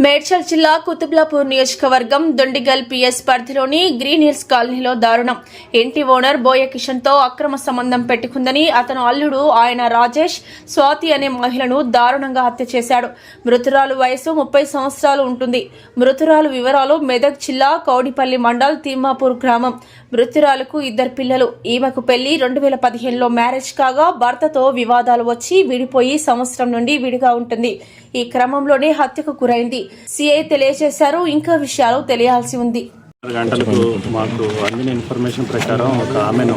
మేడ్చల్ జిల్లా కుతుబ్లాపూర్ నియోజకవర్గం దొండిగల్ పిఎస్ పరిధిలోని గ్రీన్ హిల్స్ కాలనీలో దారుణం. ఇంటి ఓనర్ బోయ కిషన్ తో అక్రమ సంబంధం పెట్టుకుందని అతను అల్లుడు ఆయన రాజేష్ స్వాతి అనే మహిళను దారుణంగా హత్య చేశాడు. మృతురాలు వయసు 30 సంవత్సరాలు ఉంటుంది. మృతురాలు వివరాలు మెదక్ జిల్లా కౌడిపల్లి మండల్ తిమ్మాపూర్ గ్రామం. మృతురాలకు 2 పిల్లలు. ఈమెకు పెళ్లి 2015లో మ్యారేజ్ కాగా భర్తతో వివాదాలు వచ్చి విడిపోయి సంవత్సరం నుండి విడిగా ఉంటుంది. ఈ క్రమంలోనే హత్యకు గురైంది. సిఐ తెలియజేశారు. ఇంకా విషయాలు తెలియాల్సి ఉంది. గంటలకు మాకు అందిన ఇన్ఫర్మేషన్ ప్రకారం ఒక ఆమెను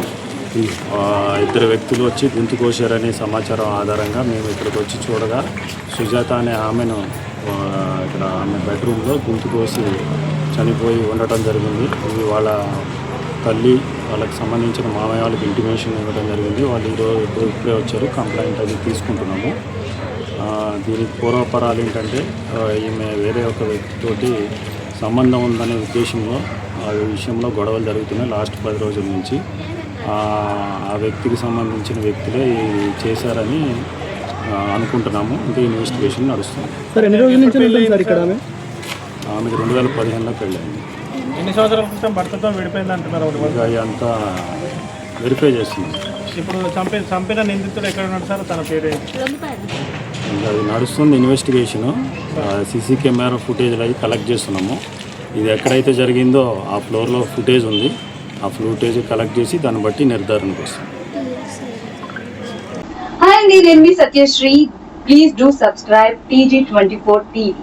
2 వ్యక్తులు వచ్చి గొంతు కోశారనే సమాచారం ఆధారంగా మేము ఇక్కడికి వచ్చి చూడగా సుజాత అనే ఆమెను ఇక్కడ ఆమె బెడ్రూమ్లో గొంతు కోసి చనిపోయి ఉండటం జరిగింది. ఇది వాళ్ళ తల్లి వాళ్ళకి సంబంధించిన మామయ్య వాళ్ళకి ఇంటిమేషన్ ఇవ్వడం జరిగింది. వాళ్ళు ఇప్పుడే వచ్చారు. కంప్లైంట్ అది తీసుకుంటున్నాము. దీనికి పూర్వపరాలు ఏంటంటే ఈమె వేరే ఒక వ్యక్తితోటి సంబంధం ఉందనే ఉద్దేశంలో ఆ విషయంలో గొడవలు జరుగుతున్నాయి లాస్ట్ 10 రోజుల నుంచి. ఆ వ్యక్తికి సంబంధించిన వ్యక్తులే చేశారని అనుకుంటున్నాము. ఇంకా ఇన్వెస్టిగేషన్ నడుస్తుంది. ఆమెకు 2015లో పెళ్ళైంది. ఎన్ని సంవత్సరాల క్రితం భర్తతో విడిపోయింది అంటున్నారు. అంతా వెరిఫై చేస్తున్నాం. ఇప్పుడు చంపిన నిందితుడు ఎక్కడ ఉన్నాడు సార్? తన పేరు అది నడుస్తుంది ఇన్వెస్టిగేషను. సీసీ కెమెరా ఫుటేజ్లు అవి కలెక్ట్ చేస్తున్నాము. ఇది ఎక్కడైతే జరిగిందో ఆ ఫ్లోర్లో ఫుటేజ్ ఉంది. ఆ ఫుటేజ్ కలెక్ట్ చేసి దాన్ని బట్టి నిర్ధారణకు వస్తుంది. హాయ్ అండి, నేను మీ Satyashri. Please do subscribe TG24 TV.